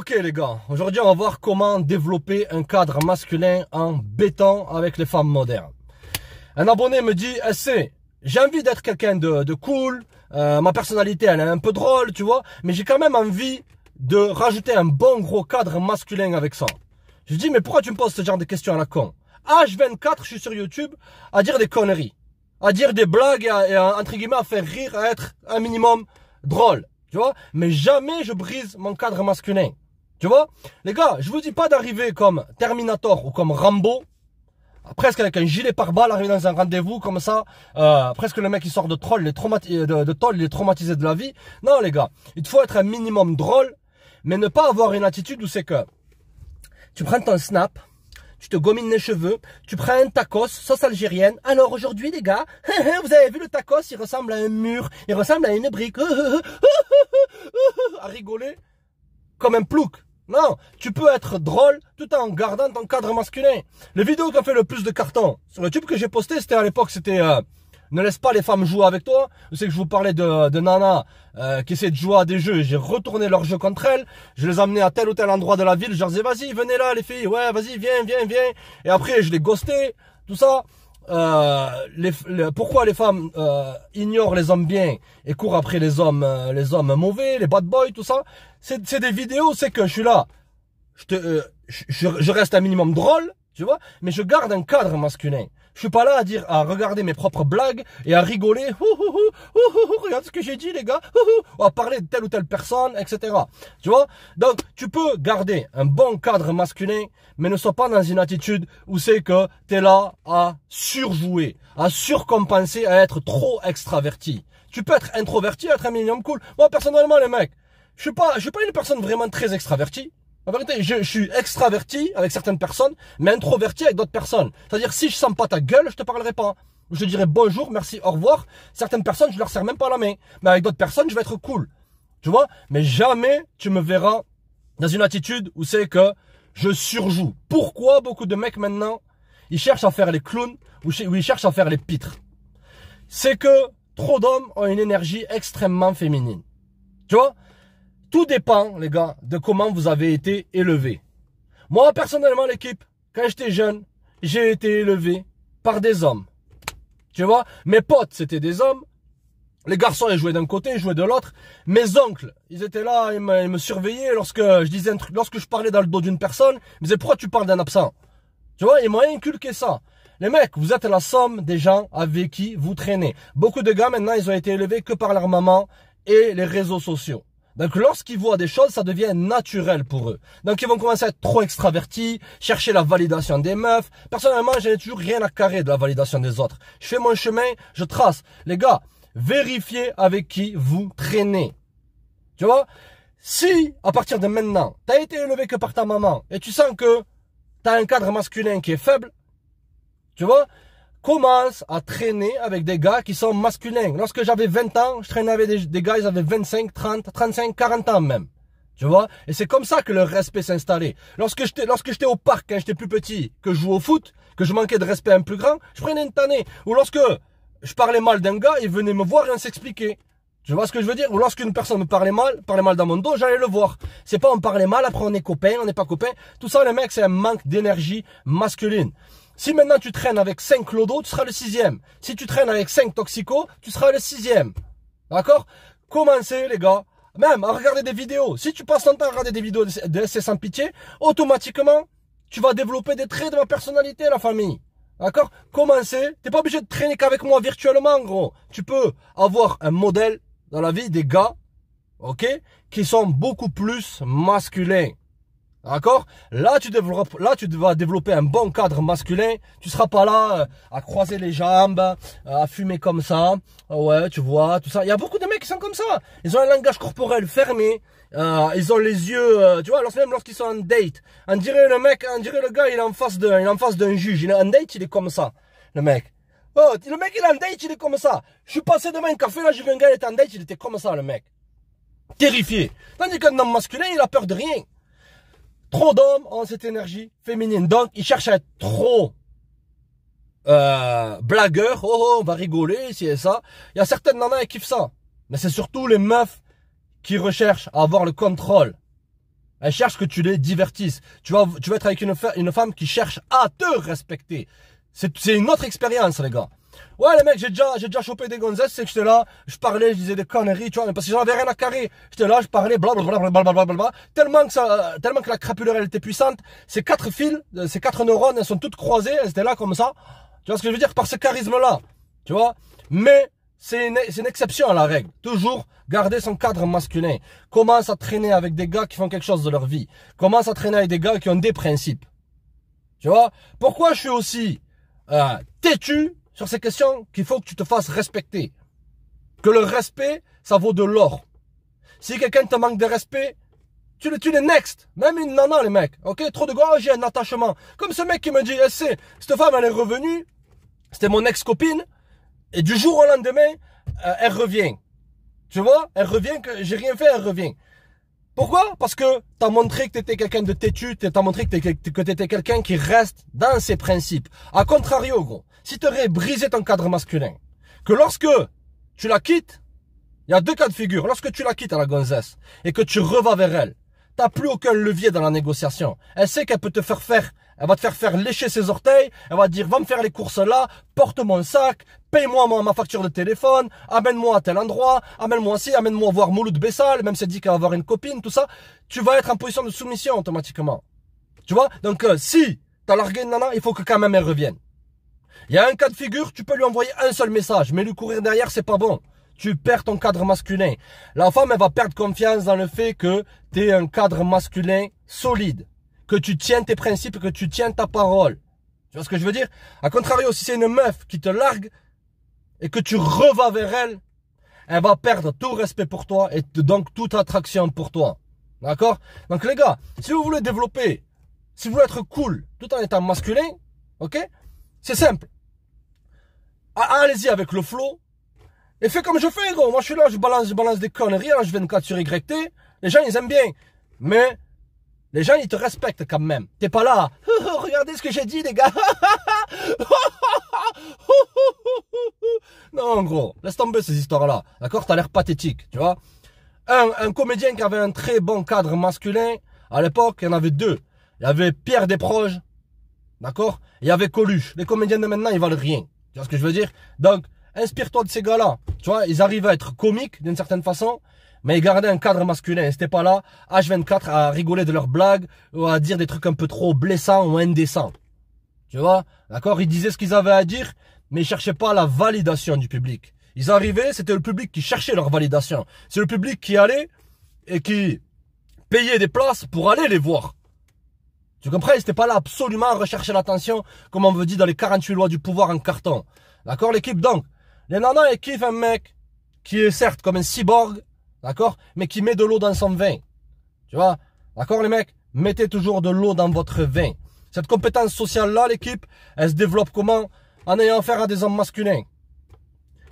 Ok les gars, aujourd'hui on va voir comment développer un cadre masculin en béton avec les femmes modernes. Un abonné me dit, j'ai envie d'être quelqu'un de cool, ma personnalité elle est un peu drôle, tu vois, mais j'ai quand même envie de rajouter un bon gros cadre masculin avec ça. Je dis, mais pourquoi tu me poses ce genre de questions à la con? H24, je suis sur YouTube à dire des conneries, à dire des blagues et entre guillemets à faire rire, à être un minimum drôle, tu vois, mais jamais je brise mon cadre masculin. Tu vois, les gars, je vous dis pas d'arriver comme Terminator ou comme Rambo, presque avec un gilet pare-balles, arriver dans un rendez-vous comme ça, presque le mec qui sort de troll, il est traumatisé de la vie. Non les gars, il te faut être un minimum drôle, mais ne pas avoir une attitude où c'est que tu prends ton snap, tu te gomines les cheveux, tu prends un tacos, sauce algérienne. Alors aujourd'hui les gars, vous avez vu le tacos, il ressemble à un mur, il ressemble à une brique, à rigoler comme un plouc. Non, tu peux être drôle tout en gardant ton cadre masculin. Les vidéos qui ont fait le plus de carton sur YouTube que j'ai posté, c'était à l'époque, c'était ne laisse pas les femmes jouer avec toi. Je sais que je vous parlais de nanas qui essaient de jouer à des jeux. J'ai retourné leurs jeux contre elles. Je les amenais à tel ou tel endroit de la ville. Je leur disais, vas-y, venez là les filles. Ouais, vas-y, viens. Et après, je les ghostais, tout ça. Pourquoi les femmes ignorent les hommes bien et courent après les hommes mauvais, les bad boys, tout ça. C'est des vidéos, c'est que je suis là, je reste un minimum drôle, tu vois, mais je garde un cadre masculin. Je suis pas là à regarder mes propres blagues et à rigoler, regarde ce que j'ai dit les gars, ou à parler de telle ou telle personne, etc. Tu vois, donc tu peux garder un bon cadre masculin, mais ne sois pas dans une attitude où c'est que tu es là à surjouer, à surcompenser, à être trop extraverti. Tu peux être introverti, être un minimum cool. Moi personnellement les mecs, je suis pas une personne vraiment très extravertie. En vérité, je suis extraverti avec certaines personnes, mais introverti avec d'autres personnes. C'est-à-dire, si je sens pas ta gueule, je te parlerai pas. Je te dirai bonjour, merci, au revoir. Certaines personnes, je leur serre même pas la main. Mais avec d'autres personnes, je vais être cool. Tu vois? Mais jamais tu me verras dans une attitude où c'est que je surjoue. Pourquoi beaucoup de mecs maintenant, ils cherchent à faire les clowns ou ils cherchent à faire les pitres? C'est que trop d'hommes ont une énergie extrêmement féminine. Tu vois? Tout dépend, les gars, de comment vous avez été élevés. Moi, personnellement, l'équipe, quand j'étais jeune, j'ai été élevé par des hommes. Tu vois, mes potes, c'était des hommes. Les garçons, ils jouaient d'un côté, ils jouaient de l'autre. Mes oncles, ils étaient là, ils me surveillaient lorsque je disais un truc, lorsque je parlais dans le dos d'une personne. Ils me disaient, pourquoi tu parles d'un absent? Tu vois, ils m'ont inculqué ça. Les mecs, vous êtes la somme des gens avec qui vous traînez. Beaucoup de gars, maintenant, ils ont été élevés que par leur maman et les réseaux sociaux. Donc lorsqu'ils voient des choses, ça devient naturel pour eux. Donc ils vont commencer à être trop extravertis, chercher la validation des meufs. Personnellement, je n'ai toujours rien à carrer de la validation des autres. Je fais mon chemin, je trace. Les gars, vérifiez avec qui vous traînez. Tu vois? Si, à partir de maintenant, tu as été élevé que par ta maman et tu sens que tu as un cadre masculin qui est faible, tu vois? Commence à traîner avec des gars qui sont masculins. Lorsque j'avais 20 ans, je traînais avec des gars, ils avaient 25, 30, 35, 40 ans même. Tu vois? Et c'est comme ça que le respect s'est installé. Lorsque j'étais au parc, quand j'étais plus petit, que je jouais au foot, que je manquais de respect à un plus grand, je prenais une tannée. Ou lorsque je parlais mal d'un gars, il venait me voir et on s'expliquait. Tu vois ce que je veux dire? Ou lorsqu'une personne me parlait mal dans mon dos, j'allais le voir. C'est pas on parlait mal, après on est copains, on n'est pas copains. Tout ça, les mecs, c'est un manque d'énergie masculine. Si maintenant tu traînes avec 5 clodos, tu seras le 6e. Si tu traînes avec 5 toxicos, tu seras le 6e. D'accord? Commencez les gars, même à regarder des vidéos. Si tu passes ton temps à regarder des vidéos de SC sans pitié, automatiquement, tu vas développer des traits de ma personnalité, la famille. D'accord? Commencez. T'es pas obligé de traîner qu'avec moi virtuellement, gros. Tu peux avoir un modèle dans la vie des gars, ok, qui sont beaucoup plus masculins. D'accord? Là, tu vas développer un bon cadre masculin. Tu seras pas là à croiser les jambes, à fumer comme ça. Ouais, tu vois, tout ça. Il y a beaucoup de mecs qui sont comme ça. Ils ont un langage corporel fermé. Ils ont les yeux, tu vois, même lorsqu'ils sont en date. On dirait le gars, il est en face d'un juge. Il est en date, il est comme ça, le mec. Oh, le mec, il est en date, il est comme ça. Je suis passé devant un café, là, j'ai vu un gars, il était en date, il était comme ça, le mec. Terrifié. Tandis qu'un homme masculin, il a peur de rien. Trop d'hommes ont cette énergie féminine. Donc, ils cherchent à être trop blagueurs. Oh, on va rigoler, ici et ça. Il y a certaines nanas qui kiffent ça. Mais c'est surtout les meufs qui recherchent à avoir le contrôle. Elles cherchent que tu les divertisses. Tu vas être avec une femme qui cherche à te respecter. C'est une autre expérience, les gars. Ouais, les mecs, j'ai déjà chopé des gonzesses, c'est que j'étais là, je parlais, je disais des conneries, tu vois, mais parce que j'en avais rien à carrer. J'étais là, je parlais, blablabla, tellement que la crapuleur, elle était puissante. Ces 4 fils, ces 4 neurones, elles sont toutes croisées, elles étaient là comme ça. Tu vois ce que je veux dire? Par ce charisme-là. Tu vois? Mais, c'est une exception à la règle. Toujours garder son cadre masculin. Commence à traîner avec des gars qui font quelque chose de leur vie. Commence à traîner avec des gars qui ont des principes. Tu vois? Pourquoi je suis aussi têtu sur ces questions? Qu'il faut que tu te fasses respecter. Que le respect, ça vaut de l'or. Si quelqu'un te manque de respect, tu les next. Même une nana, les mecs. Ok? Trop de gars, oh, j'ai un attachement. Comme ce mec qui me dit, cette femme, elle est revenue. C'était mon ex-copine. Et du jour au lendemain, elle revient. Tu vois? Elle revient, que j'ai rien fait, elle revient. Pourquoi? Parce que t'as montré que t'étais quelqu'un de têtu, t'as montré que t'étais quelqu'un qui reste dans ses principes. A contrario, gros, si t'aurais brisé ton cadre masculin, que lorsque tu la quittes, il y a 2 cas de figure. Lorsque tu la quittes à la gonzesse et que tu revas vers elle, t'as plus aucun levier dans la négociation. Elle sait qu'elle peut te elle va te faire lécher ses orteils, elle va te dire, va me faire les courses là, porte mon sac, paye-moi ma facture de téléphone, amène-moi à tel endroit, amène-moi ci, amène-moi voir Mouloud Bessal, même si elle dit qu'elle va avoir une copine, tout ça. Tu vas être en position de soumission automatiquement. Tu vois? Donc, si t'as largué une nana, il faut que quand même elle revienne. Il y a un cas de figure, tu peux lui envoyer un seul message, mais lui courir derrière, c'est pas bon. Tu perds ton cadre masculin. La femme, elle va perdre confiance dans le fait que tu es un cadre masculin solide. Que tu tiens tes principes, que tu tiens ta parole. Tu vois ce que je veux dire? A contrario, si c'est une meuf qui te largue et que tu revas vers elle, elle va perdre tout respect pour toi et donc toute attraction pour toi. D'accord? Donc les gars, si vous voulez développer, si vous voulez être cool tout en étant masculin, ok? C'est simple. Allez-y avec le flow. Et fais comme je fais, gros. Moi, je suis là, je balance des conneries. Là, je viens de 4 sur YT. Les gens, ils aiment bien. Mais, les gens, ils te respectent quand même. T'es pas là. Regardez ce que j'ai dit, les gars. Non, gros. Laisse tomber ces histoires-là. D'accord? T'as l'air pathétique, tu vois. Un comédien qui avait un très bon cadre masculin, à l'époque, il y en avait 2. Il y avait Pierre Desproges. D'accord? Il y avait Coluche. Les comédiens de maintenant, ils valent rien. Tu vois ce que je veux dire? Donc, inspire-toi de ces gars-là. Tu vois, ils arrivent à être comiques d'une certaine façon, mais ils gardaient un cadre masculin. Ils n'étaient pas là, H24, à rigoler de leurs blagues, ou à dire des trucs un peu trop blessants ou indécents. Tu vois? D'accord? Ils disaient ce qu'ils avaient à dire, mais ils cherchaient pas la validation du public. Ils arrivaient, c'était le public qui cherchait leur validation. C'est le public qui allait et qui payait des places pour aller les voir. Tu comprends? Ils n'étaient pas là absolument à rechercher l'attention, comme on veut dire dans les 48 lois du pouvoir en carton. D'accord, l'équipe? Donc, les nanas, elles kiffent un mec qui est certes comme un cyborg, d'accord, mais qui met de l'eau dans son vin. Tu vois? D'accord, les mecs? Mettez toujours de l'eau dans votre vin. Cette compétence sociale-là, l'équipe, elle se développe comment? En ayant affaire à des hommes masculins.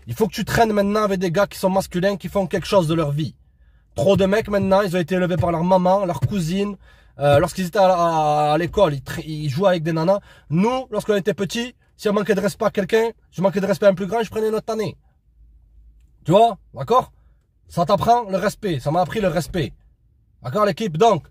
Il faut que tu traînes maintenant avec des gars qui sont masculins, qui font quelque chose de leur vie. Trop de mecs maintenant, ils ont été élevés par leur maman, leur cousine. Lorsqu'ils étaient à l'école, ils jouaient avec des nanas. Nous, lorsqu'on était petits, si on manquait de respect à quelqu'un, je manquais de respect à un plus grand, je prenais notre année. Tu vois? D'accord? Ça t'apprend le respect. Ça m'a appris le respect. D'accord, l'équipe? Donc,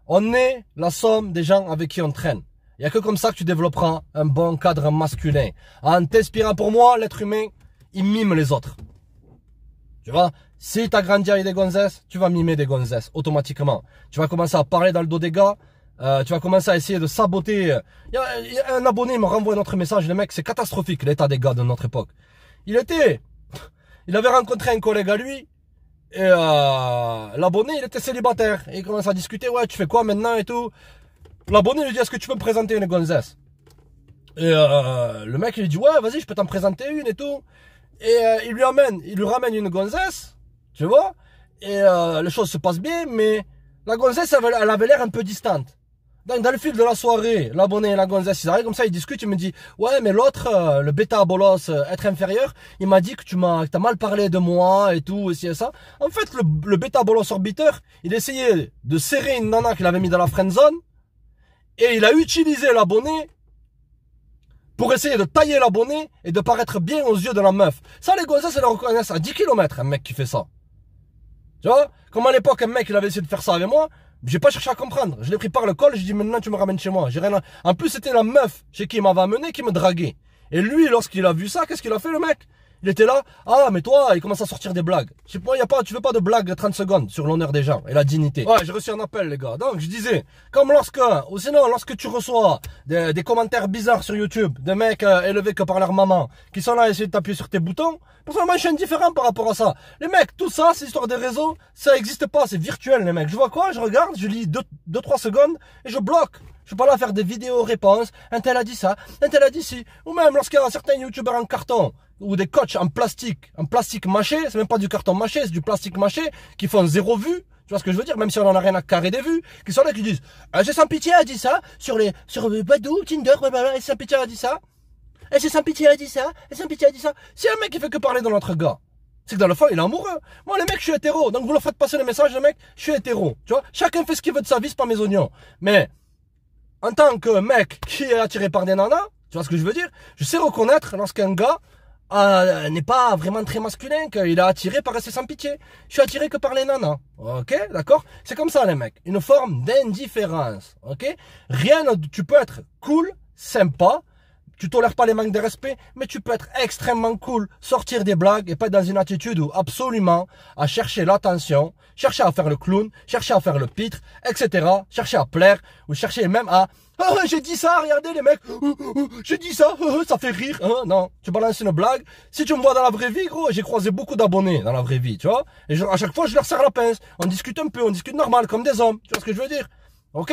on est la somme des gens avec qui on traîne. Il n'y a que comme ça que tu développeras un bon cadre masculin. En t'inspirant, pour moi, l'être humain, il mime les autres. Tu vois? Si tu as grandi avec des gonzesses, tu vas mimer des gonzesses automatiquement. Tu vas commencer à parler dans le dos des gars. Tu vas commencer à essayer de saboter. Il y a un abonné, il me renvoie un autre message. Le mec, c'est catastrophique, l'état des gars de notre époque. Il avait rencontré un collègue à lui. Et l'abonné, il était célibataire. Et il commence à discuter. Ouais, tu fais quoi maintenant et tout. L'abonné lui dit, est-ce que tu peux me présenter une gonzesse? Et le mec, il lui dit, ouais, vas-y, je peux t'en présenter une et tout. Et il lui ramène une gonzesse. Tu vois? Et les choses se passent bien, mais la gonzesse, elle avait l'air un peu distante. Donc, dans le fil de la soirée, l'abonné et la gonzesse, ils arrivent comme ça, ils discutent, il me dit, ouais, mais l'autre, le bêta bolos, être inférieur, il m'a dit que t'as mal parlé de moi et tout, et ça. En fait, le bêta bolos orbiteur, il essayait de serrer une nana qu'il avait mis dans la friendzone, et il a utilisé l'abonné pour essayer de tailler l'abonné et de paraître bien aux yeux de la meuf. Ça, les gonzesses, elles le reconnaissent à 10 km, un mec qui fait ça. Tu vois? Comme à l'époque, un mec, il avait essayé de faire ça avec moi. J'ai pas cherché à comprendre. Je l'ai pris par le col, je dis maintenant tu me ramènes chez moi. J'ai rien à... En plus, c'était la meuf chez qui il m'avait amené qui me draguait. Et lui, lorsqu'il a vu ça, qu'est-ce qu'il a fait le mec? Il était là, ah mais toi, il commence à sortir des blagues. Je sais pas, tu veux pas de blagues de 30 secondes sur l'honneur des gens et la dignité. Ouais, j'ai reçu un appel les gars. Donc je disais, comme ou sinon lorsque tu reçois des commentaires bizarres sur YouTube, des mecs élevés que par leur maman, qui sont là à essayer de t'appuyer sur tes boutons, personnellement je suis indifférent par rapport à ça. Les mecs, tout ça, c'est histoire des réseaux, ça existe pas, c'est virtuel les mecs. Je vois quoi, je regarde, je lis 2-3 secondes et je bloque. Je suis pas là à faire des vidéos réponses, un tel a dit ça, un tel a dit ci, ou même lorsqu'il y a certains youtubeurs en carton, ou des coachs en plastique mâché, c'est même pas du carton mâché, c'est du plastique mâché, qui font 0 vue, tu vois ce que je veux dire, même si on en a rien à carrer des vues, qui sont là qui disent, c'est sans pitié a dit ça, sur Badoo, Tinder, blablabla, et sans pitié a dit ça, et c'est sans pitié a dit ça, et sans pitié a dit ça. Si un mec qui fait que parler de notre gars, c'est que dans le fond, il est amoureux. Moi, les mecs, je suis hétéro, donc vous leur faites passer le message, les mecs, je suis hétéro, tu vois, chacun fait ce qu'il veut de sa vie, c'est pas mes oignons, mais en tant que mec qui est attiré par des nanas, tu vois ce que je veux dire, je sais reconnaître lorsqu'un gars n'est pas vraiment très masculin, qu'il est attiré par rester sans pitié. Je suis attiré que par les nanas, ok, d'accord? C'est comme ça les mecs, une forme d'indifférence, ok? Tu peux être cool, sympa, tu tolères pas les manques de respect, mais tu peux être extrêmement cool, sortir des blagues et pas être dans une attitude où absolument à chercher l'attention, chercher à faire le clown, chercher à faire le pitre, etc. Chercher à plaire, ou chercher même à j'ai dit ça, regardez les mecs, j'ai dit ça, ça fait rire. Non, tu balances une blague. Si tu me vois dans la vraie vie, gros, j'ai croisé beaucoup d'abonnés dans la vraie vie, tu vois. Et à chaque fois, je leur serre la pince. On discute un peu, on discute normal, comme des hommes. Tu vois ce que je veux dire? Ok?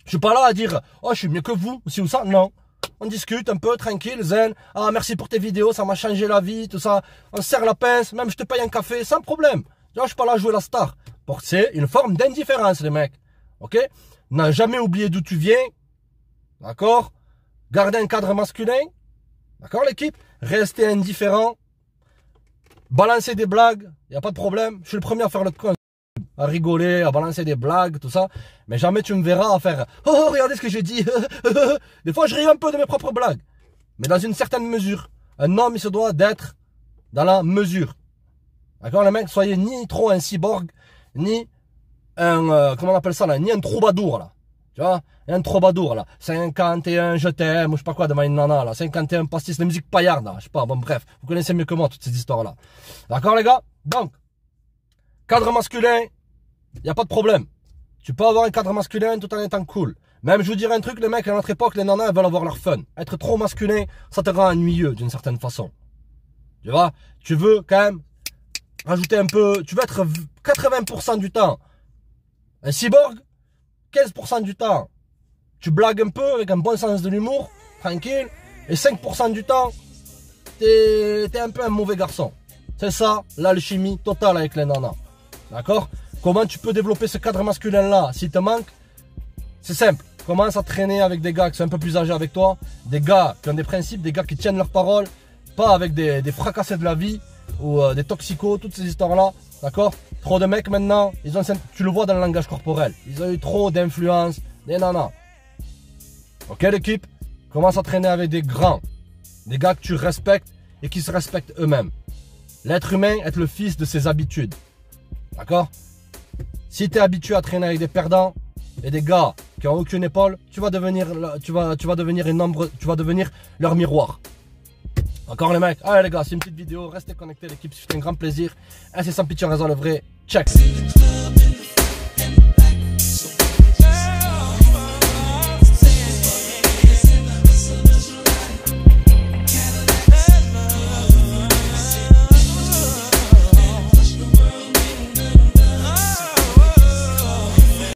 Je suis pas là à dire, oh, je suis mieux que vous, ou ci ou ça. Non. On discute un peu, tranquille, zen. Ah, merci pour tes vidéos, ça m'a changé la vie, tout ça. On serre la pince, même je te paye un café, sans problème. Tu vois, je suis pas là à jouer la star. C'est une forme d'indifférence, les mecs. Ok? N'a jamais oublié d'où tu viens. D'accord? Garder un cadre masculin. D'accord, l'équipe? Rester indifférent. Balancer des blagues. Il n'y a pas de problème. Je suis le premier à faire le con. À rigoler, à balancer des blagues, tout ça. Mais jamais tu me verras à faire oh, regardez ce que j'ai dit. Des fois, je ris un peu de mes propres blagues. Mais dans une certaine mesure. Un homme, il se doit d'être dans la mesure. D'accord, les mecs? Soyez ni trop un cyborg, ni un, comment on appelle ça là? Ni un troubadour, là. Tu vois? Un troubadour, là. 51, je t'aime, ou je sais pas quoi, devant une nana, là. 51 pastis de musique paillarde, là. Je sais pas, bon, bref. Vous connaissez mieux que moi toutes ces histoires-là. D'accord, les gars? Donc, cadre masculin, il n'y a pas de problème. Tu peux avoir un cadre masculin tout en étant cool. Même, je vous dirais un truc, les mecs, à notre époque, les nanas, elles veulent avoir leur fun. Être trop masculin, ça te rend ennuyeux, d'une certaine façon. Tu vois? Tu veux, quand même, rajouter un peu, tu veux être 80% du temps un cyborg, 15% du temps, tu blagues un peu avec un bon sens de l'humour, tranquille, et 5% du temps, t'es un peu un mauvais garçon. C'est ça, l'alchimie totale avec les nanas. D'accord? Comment tu peux développer ce cadre masculin-là s'il te manque? C'est simple. Commence à traîner avec des gars qui sont un peu plus âgés avec toi, des gars qui ont des principes, des gars qui tiennent leurs paroles, pas avec des fracassés de la vie ou des toxicos, toutes ces histoires-là. D'accord? Trop de mecs maintenant, tu le vois dans le langage corporel. Ils ont eu trop d'influence des nanas. Ok l'équipe? Commence à traîner avec des grands. Des gars que tu respectes et qui se respectent eux-mêmes. L'être humain est le fils de ses habitudes. D'accord? Si tu es habitué à traîner avec des perdants et des gars qui n'ont aucune épaule, tu vas devenir leur miroir. D'accord les mecs? Allez les gars, c'est une petite vidéo, restez connectés l'équipe, c'est un grand plaisir. C'est sans pitié, on réserve le vrai. Check.